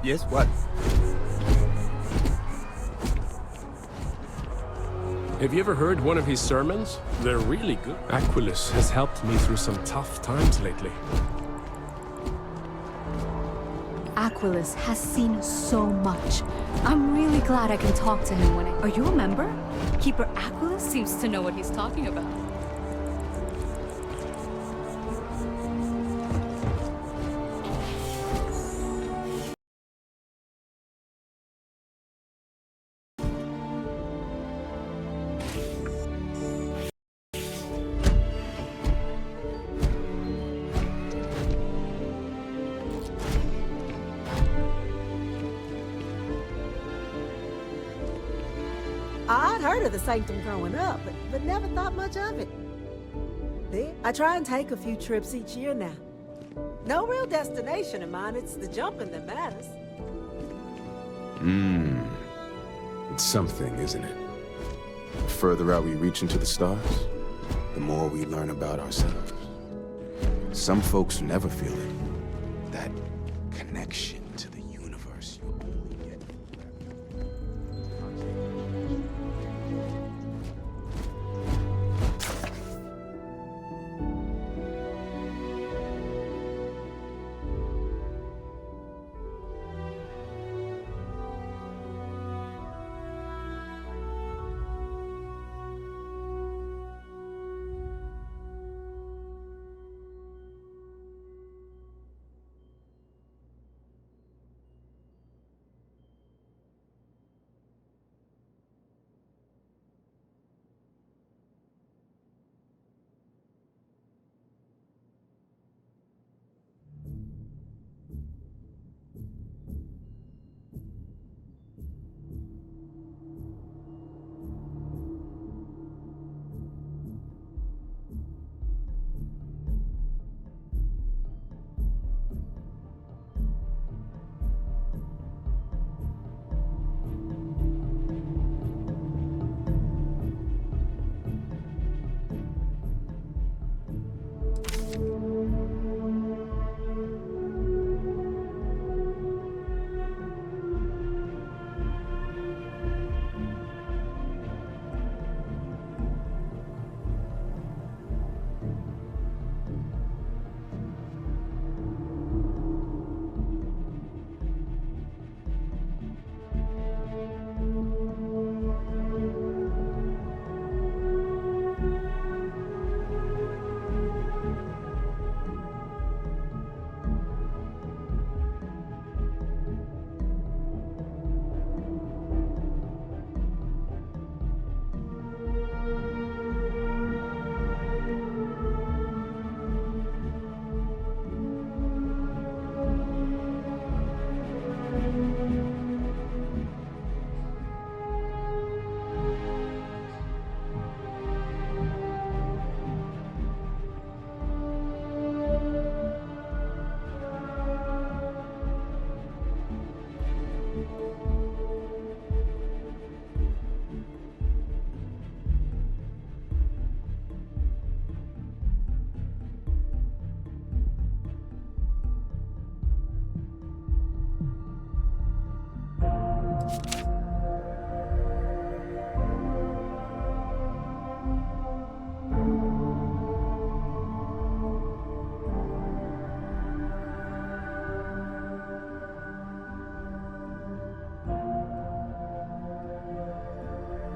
Yes, what? Have you ever heard one of his sermons? They're really good. Aquilus has helped me through some tough times lately. Aquilus has seen so much. I'm really glad I can talk to him when I... Are you a member? Keeper Aquilus seems to know what he's talking about. I'd heard of the Sanctum growing up, but never thought much of it. Then, I try and take a few trips each year now. No real destination in mind, it's the jumping that matters. It's something, isn't it? The further out we reach into the stars, the more we learn about ourselves. Some folks never feel it. That connection to the universe you only get.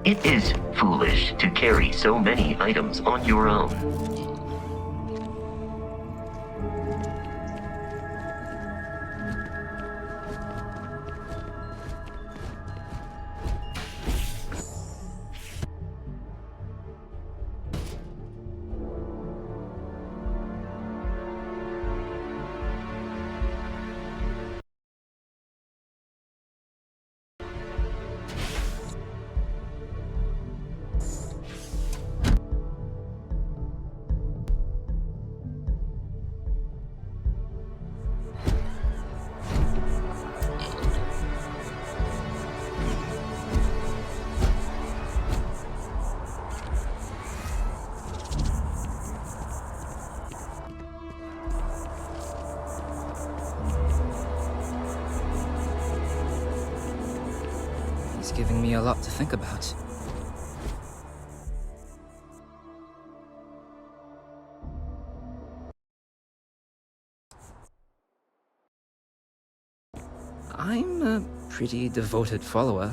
It is foolish to carry so many items on your own. giving me a lot to think about. I'm a pretty devoted follower.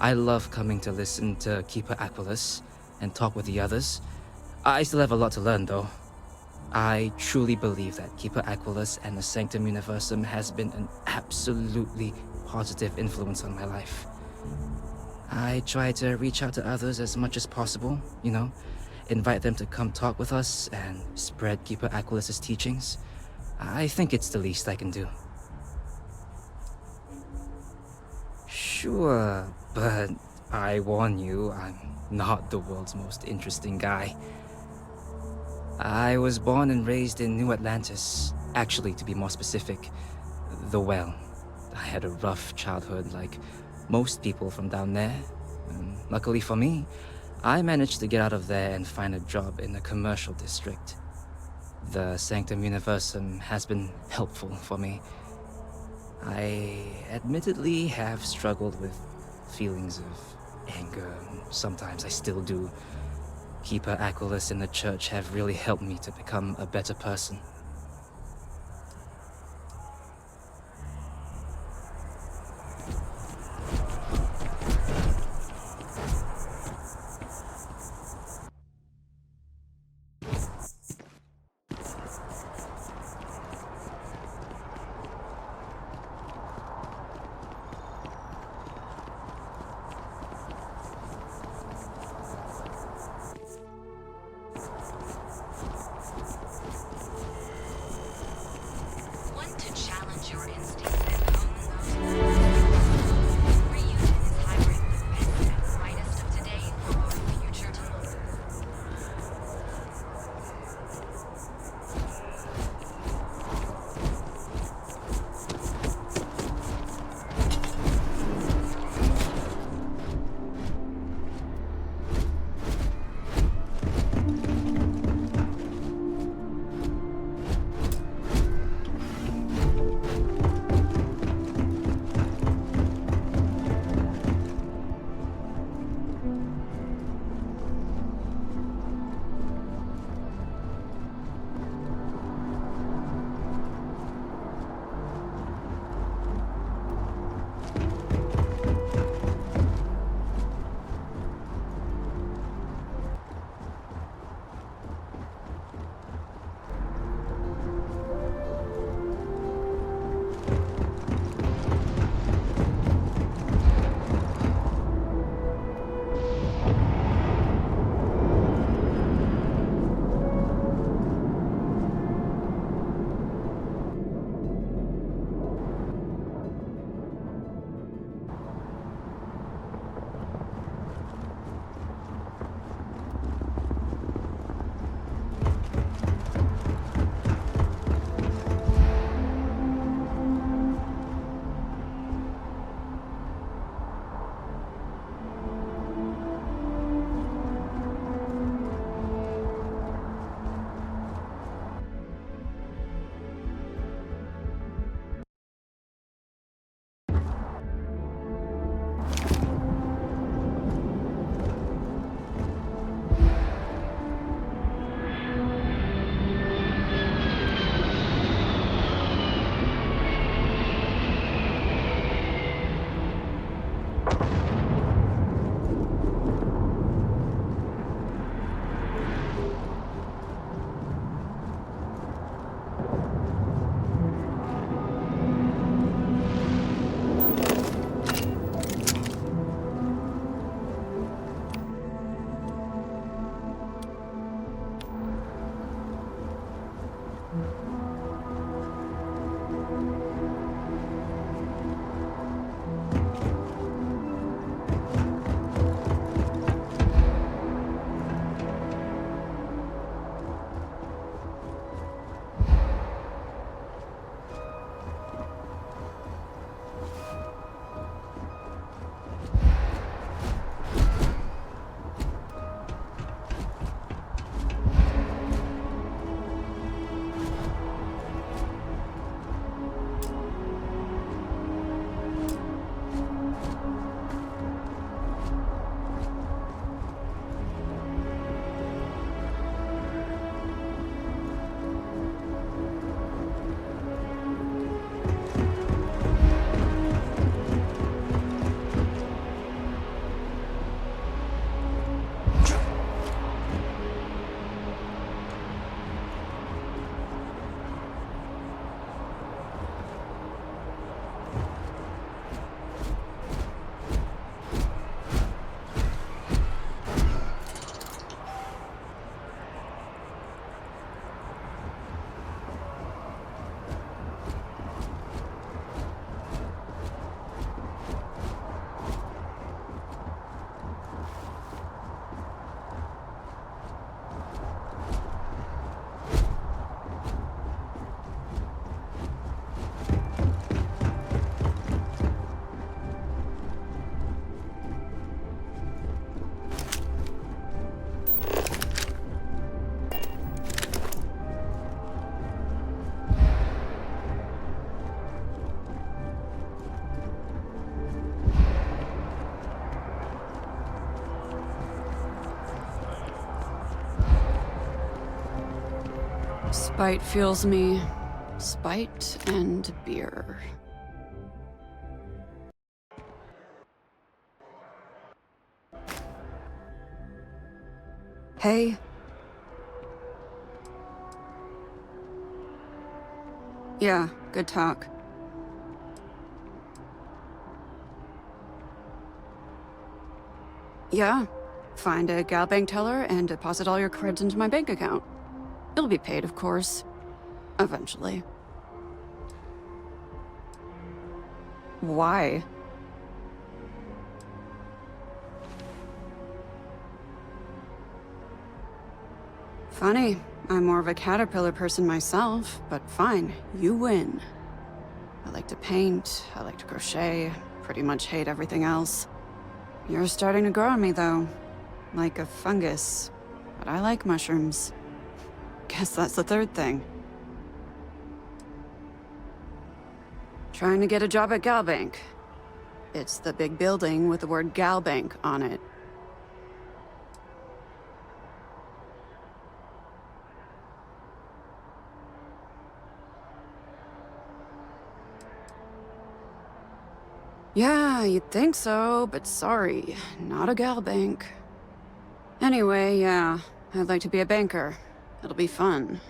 I love coming to listen to Keeper Aquilus and talk with the others. I still have a lot to learn, though. I truly believe that Keeper Aquilus and the Sanctum Universum has been an absolutely positive influence on my life. I try to reach out to others as much as possible, invite them to come talk with us and spread Keeper Aquilus's teachings. I think it's the least I can do. Sure, but I warn you, I'm not the world's most interesting guy. I was born and raised in New Atlantis. Actually, to be more specific, the Well. I had a rough childhood like most people from down there. Luckily for me, I managed to get out of there and find a job in the commercial district. The Sanctum Universum has been helpful for me. I admittedly have struggled with feelings of anger. Sometimes I still do. Keeper Aquilus and the church have really helped me to become a better person. Spite fuels me. Spite and beer. Hey. Yeah, good talk. Yeah, find a gal bank teller and deposit all your creds into my bank account. It'll be paid, of course. Eventually. Why? Funny. I'm more of a caterpillar person myself, but fine, you win. I like to paint, I like to crochet, pretty much hate everything else. You're starting to grow on me, though. Like a fungus. But I like mushrooms. Guess that's the third thing. Trying to get a job at Galbank. It's the big building with the word Galbank on it. Yeah, you'd think so, but sorry, not a gal bank. Anyway, yeah, I'd like to be a banker. It'll be fun.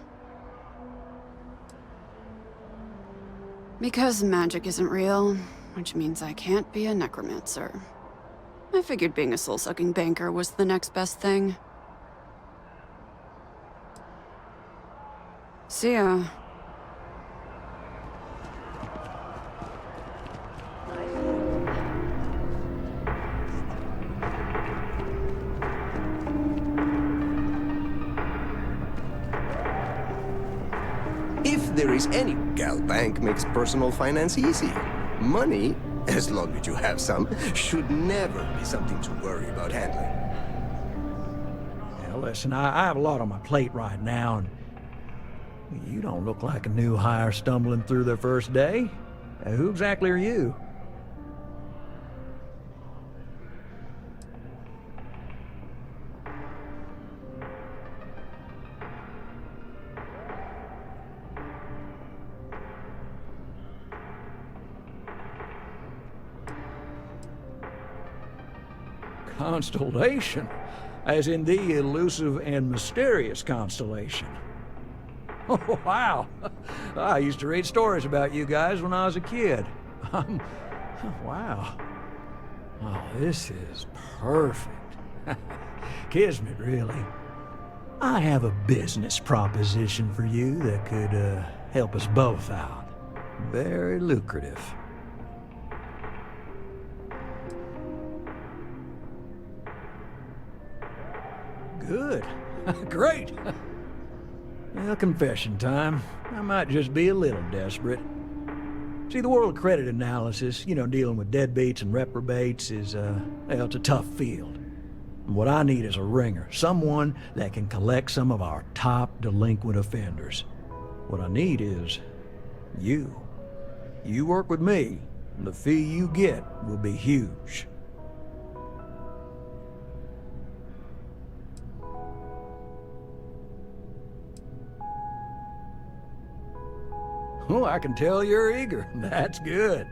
Because magic isn't real, which means I can't be a necromancer. I figured being a soul-sucking banker was the next best thing. See ya. If there is any, gal bank makes personal finance easy. Money, as long as you have some, should never be something to worry about handling. Now listen, I have a lot on my plate right now, and you don't look like a new hire stumbling through their first day. Who exactly are you? Constellation, as in the elusive and mysterious constellation. Oh, wow. I used to read stories about you guys when I was a kid. Wow. Oh, this is perfect. Kismet, really. I have a business proposition for you that could help us both out. Very lucrative. Good. Great. Well, confession time. I might just be a little desperate. See, the world of credit analysis, dealing with deadbeats and reprobates is, it's a tough field. And what I need is a ringer, someone that can collect some of our top delinquent offenders. What I need is you. You work with me, and the fee you get will be huge. Oh, I can tell you're eager. That's good.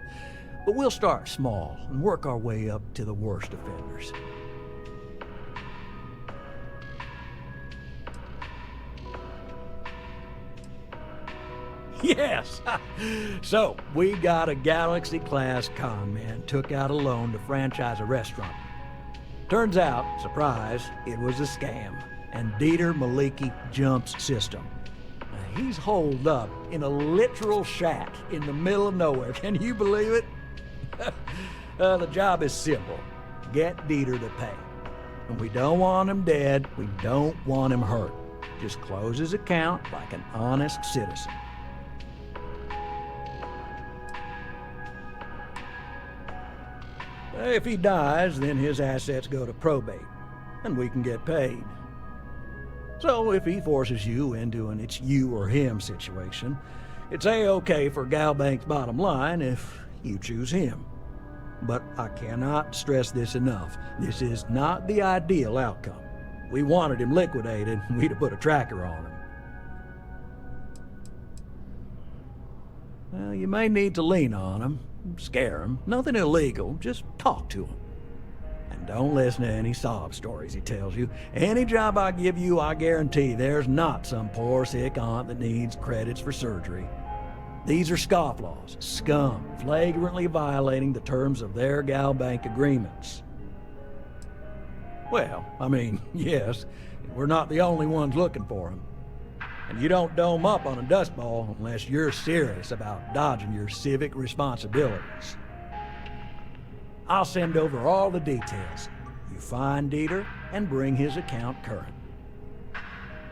But we'll start small and work our way up to the worst offenders. Yes! So, we got a Galaxy-class con man took out a loan to franchise a restaurant. Turns out, surprise, it was a scam, and Dieter Maliki jumps system. He's holed up in a literal shack in the middle of nowhere. Can you believe it? The job is simple. Get Dieter to pay. And we don't want him dead. We don't want him hurt. Just close his account like an honest citizen. If he dies, then his assets go to probate, and we can get paid. So if he forces you into an it's you or him situation, it's A-okay for Galbank's bottom line if you choose him. But I cannot stress this enough. This is not the ideal outcome. We wanted him liquidated, we'd have put a tracker on him. Well, you may need to lean on them, scare them. Nothing illegal, just talk to them. And don't listen to any sob stories he tells you. Any job I give you, I guarantee there's not some poor sick aunt that needs credits for surgery. These are scofflaws, scum, flagrantly violating the terms of their gal bank agreements. Well, I mean, yes, we're not the only ones looking for them. And you don't dome up on a dust ball unless you're serious about dodging your civic responsibilities. I'll send over all the details. You find Dieter and bring his account current.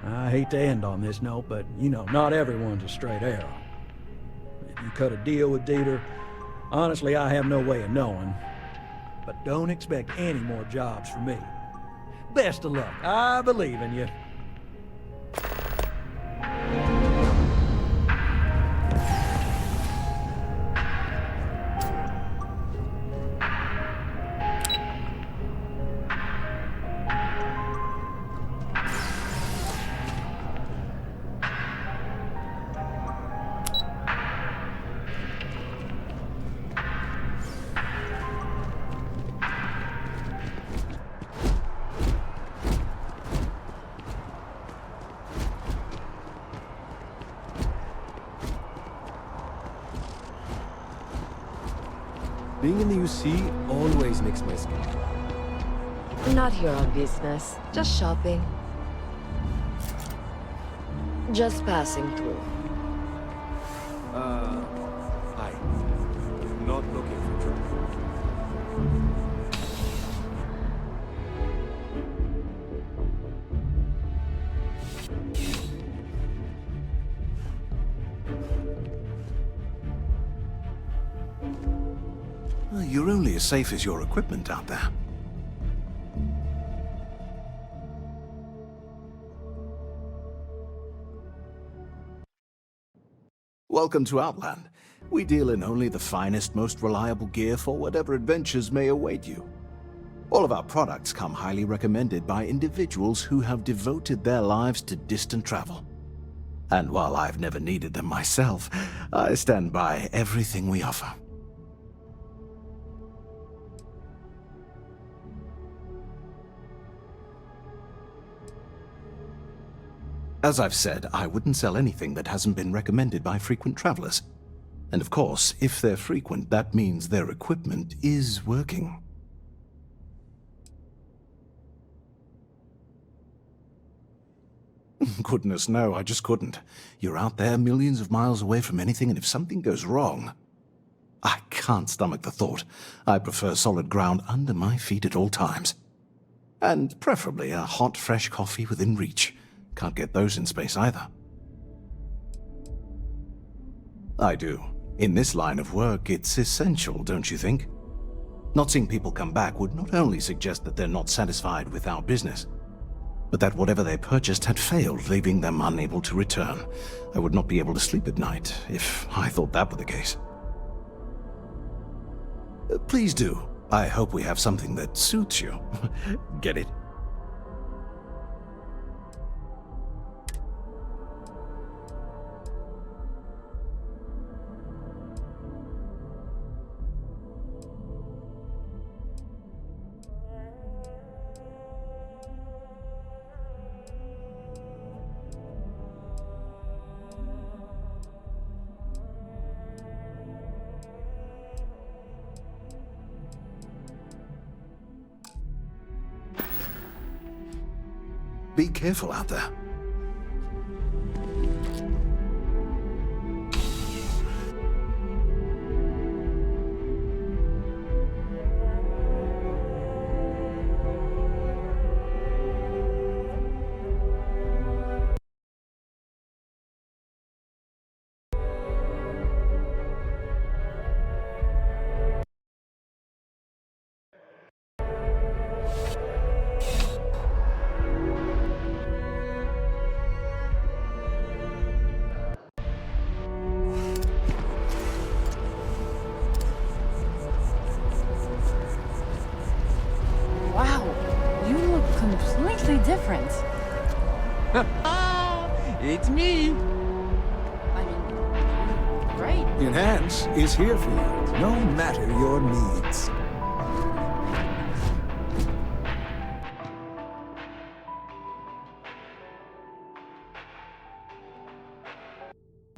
I hate to end on this note, but you know, not everyone's a straight arrow. If you cut a deal with Dieter, honestly, I have no way of knowing. But don't expect any more jobs from me. Best of luck. I believe in you. Being in the UC always makes my skin. Not here on business, just shopping. Just passing through. Hi. Not looking for trouble. You're only as safe as your equipment out there. Welcome to Outland. We deal in only the finest, most reliable gear for whatever adventures may await you. All of our products come highly recommended by individuals who have devoted their lives to distant travel. And while I've never needed them myself, I stand by everything we offer. As I've said, I wouldn't sell anything that hasn't been recommended by frequent travelers. And of course, if they're frequent, that means their equipment is working. Goodness, no, I just couldn't. You're out there millions of miles away from anything, and if something goes wrong, I can't stomach the thought. I prefer solid ground under my feet at all times. And preferably a hot, fresh coffee within reach. Can't get those in space either. I do. In this line of work, it's essential, don't you think? Not seeing people come back would not only suggest that they're not satisfied with our business, but that whatever they purchased had failed, leaving them unable to return. I would not be able to sleep at night if I thought that were the case. Please do. I hope we have something that suits you. Get it? Be careful out there. Different. It's me! I mean, great. Enhance is here for you, no matter your needs.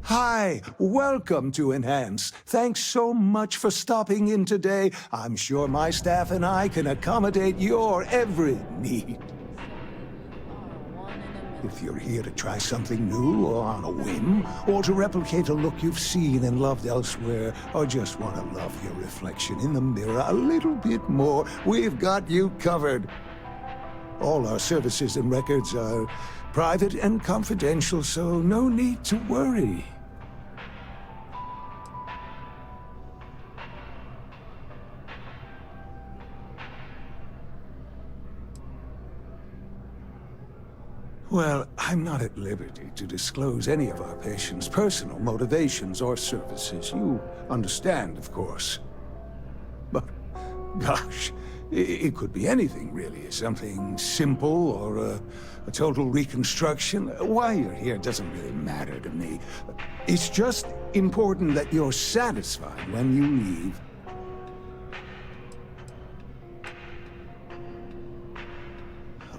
Hi, welcome to Enhance. Thanks so much for stopping in today. I'm sure my staff and I can accommodate your every need. If you're here to try something new or on a whim, or to replicate a look you've seen and loved elsewhere, or just want to love your reflection in the mirror a little bit more, we've got you covered. All our services and records are private and confidential, so no need to worry. Well, I'm not at liberty to disclose any of our patients' personal motivations or services. You understand, of course. But, gosh, it could be anything, really. Something simple or a total reconstruction. Why you're here doesn't really matter to me. It's just important that you're satisfied when you leave.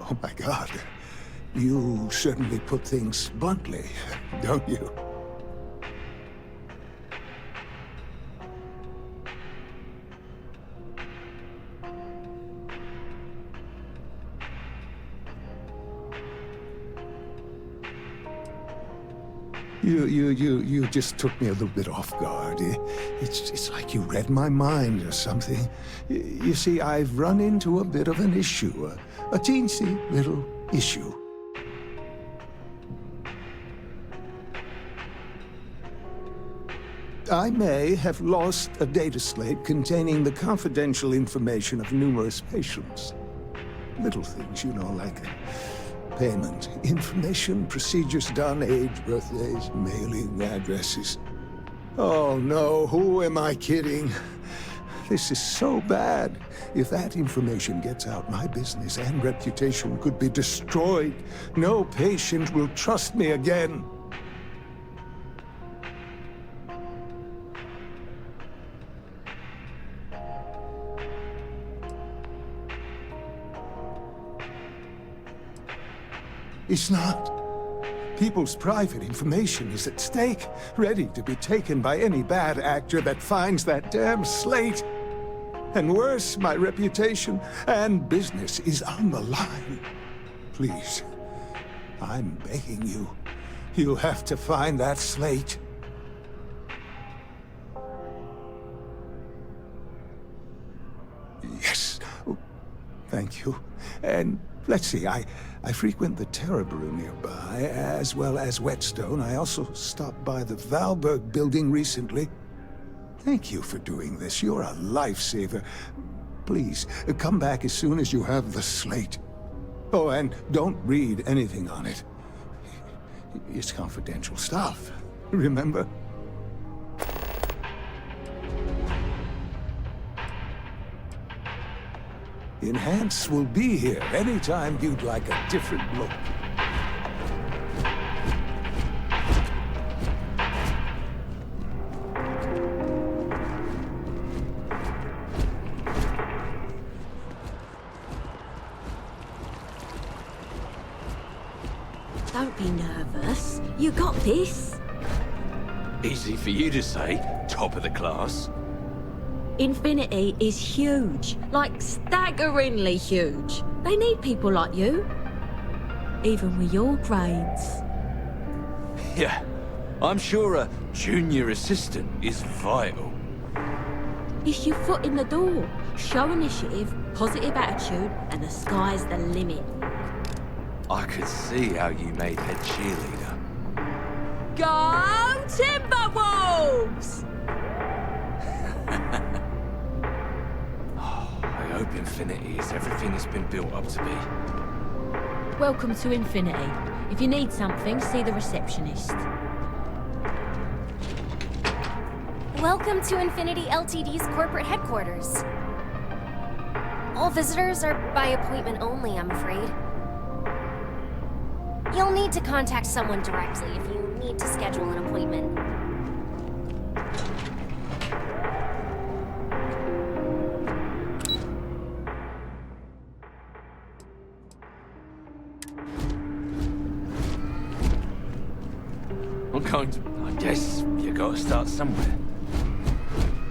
Oh my God. You certainly put things bluntly, don't you? You just took me a little bit off guard. It's like you read my mind or something. You see, I've run into a bit of an issue, a teensy little issue. I may have lost a data slate containing the confidential information of numerous patients. Little things, you know, like payment, information, procedures done, age, birthdays, mailing addresses. Oh no, who am I kidding? This is so bad. If that information gets out, my business and reputation could be destroyed. No patient will trust me again. It's not. People's private information is at stake, ready to be taken by any bad actor that finds that damn slate. And worse, my reputation and business is on the line. Please, I'm begging you. You have to find that slate. Yes. Thank you. And let's see, I frequent the Terror Brew nearby, as well as Whetstone. I also stopped by the Valberg building recently. Thank you for doing this. You're a lifesaver. Please, come back as soon as you have the slate. Oh, and don't read anything on it. It's confidential stuff, remember? Enhance will be here anytime you'd like a different look. Don't be nervous. You got this. Easy for you to say, top of the class. Infinity is huge, like staggeringly huge. They need people like you. Even with your grades. Yeah, I'm sure a junior assistant is vital. It's your foot in the door. Show initiative, positive attitude, and the sky's the limit. I could see how you made head cheerleader. Go Timberwolves! I hope Infinity is everything it's been built up to be. Welcome to Infinity. If you need something, see the receptionist. Welcome to Infinity Ltd's corporate headquarters. All visitors are by appointment only, I'm afraid. You'll need to contact someone directly if you need to schedule an appointment. I'm going to... I guess you gotta start somewhere.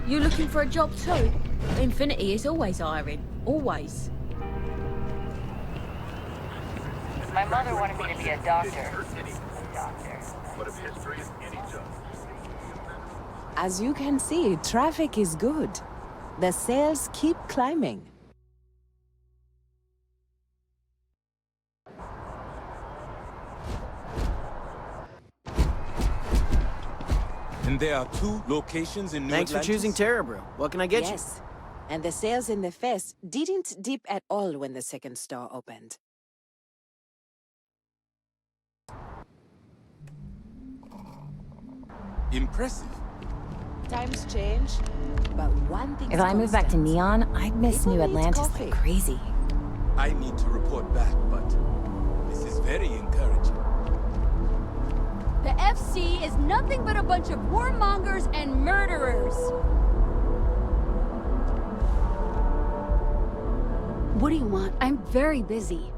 You looking for a job too? Infinity is always hiring. Always. My mother wanted me to be a doctor. As you can see, traffic is good. The sales keep climbing. And there are 2 locations in New Thanks for Atlantis? choosing Terrabrew. What can I get you? Yes. And the sales in the fest didn't dip at all when the second store opened. Impressive. Times change, but one thing. If I move back to Neon, I'd miss New Atlantis like crazy. I need to report back, but this is very encouraging. The FC is nothing but a bunch of warmongers and murderers. What do you want? I'm very busy.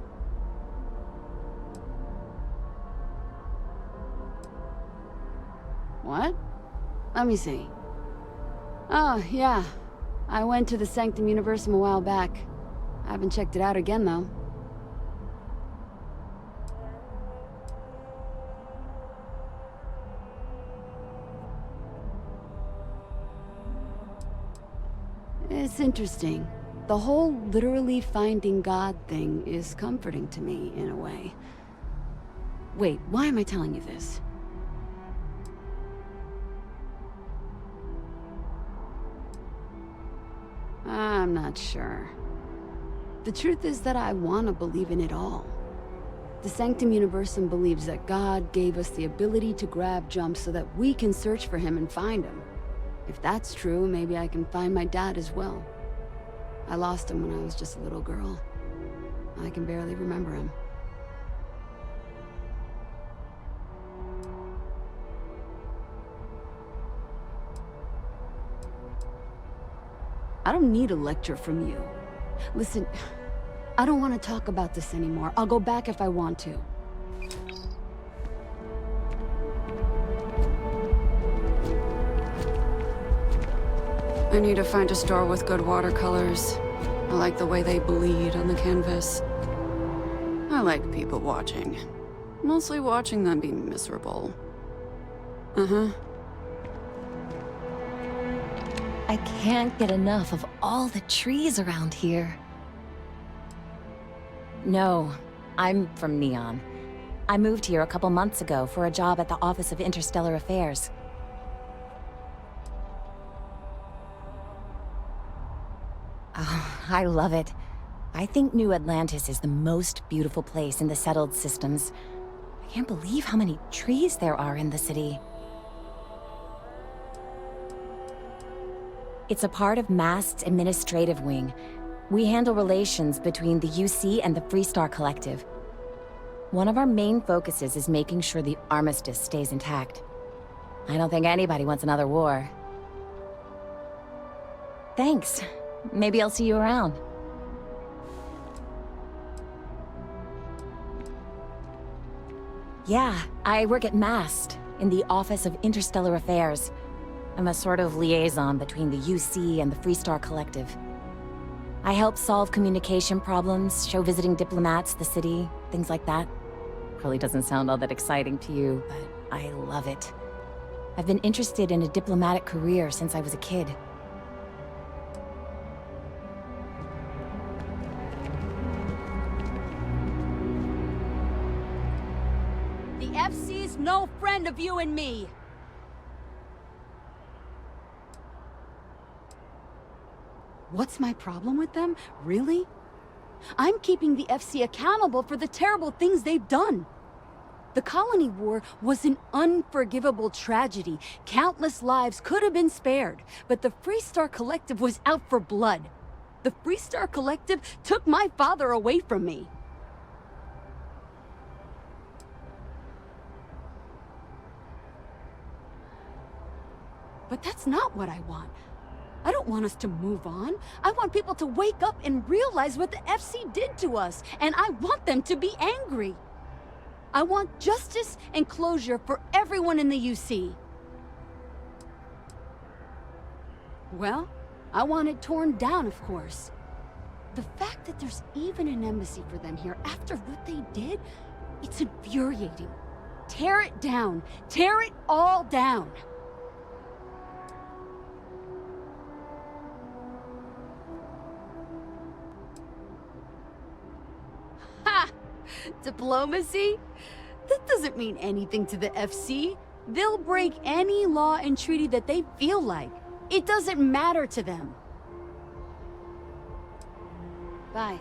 What? Let me see. Oh, yeah. I went to the Sanctum Universum a while back. I haven't checked it out again, though. It's interesting. The whole literally finding God thing is comforting to me, in a way. Wait, why am I telling you this? I'm not sure. The truth is that I want to believe in it all. The Sanctum Universum believes that God gave us the ability to grab jumps so that we can search for him and find him. If that's true, maybe I can find my dad as well. I lost him when I was just a little girl. I can barely remember him. I don't need a lecture from you. Listen, I don't want to talk about this anymore. I'll go back if I want to. I need to find a store with good watercolors. I like the way they bleed on the canvas. I like people watching. Mostly watching them be miserable. Uh-huh. I can't get enough of all the trees around here. No, I'm from Neon. I moved here a couple months ago for a job at the Office of Interstellar Affairs. Oh, I love it. I think New Atlantis is the most beautiful place in the settled systems. I can't believe how many trees there are in the city. It's a part of MAST's administrative wing. We handle relations between the UC and the Freestar Collective. One of our main focuses is making sure the armistice stays intact. I don't think anybody wants another war. Thanks. Maybe I'll see you around. Yeah, I work at MAST, in the Office of Interstellar Affairs. I'm a sort of liaison between the UC and the Freestar Collective. I help solve communication problems, show visiting diplomats the city, things like that. Probably doesn't sound all that exciting to you, but I love it. I've been interested in a diplomatic career since I was a kid. The FC's no friend of you and me. What's my problem with them? Really? I'm keeping the FC accountable for the terrible things they've done. The Colony War was an unforgivable tragedy. Countless lives could have been spared, but the Freestar Collective was out for blood. The Freestar Collective took my father away from me. But that's not what I want. I don't want us to move on. I want people to wake up and realize what the FC did to us, and I want them to be angry. I want justice and closure for everyone in the UC. Well, I want it torn down, of course. The fact that there's even an embassy for them here after what they did, it's infuriating. Tear it down. Tear it all down. Ha! Diplomacy? That doesn't mean anything to the FC. They'll break any law and treaty that they feel like. It doesn't matter to them. Bye.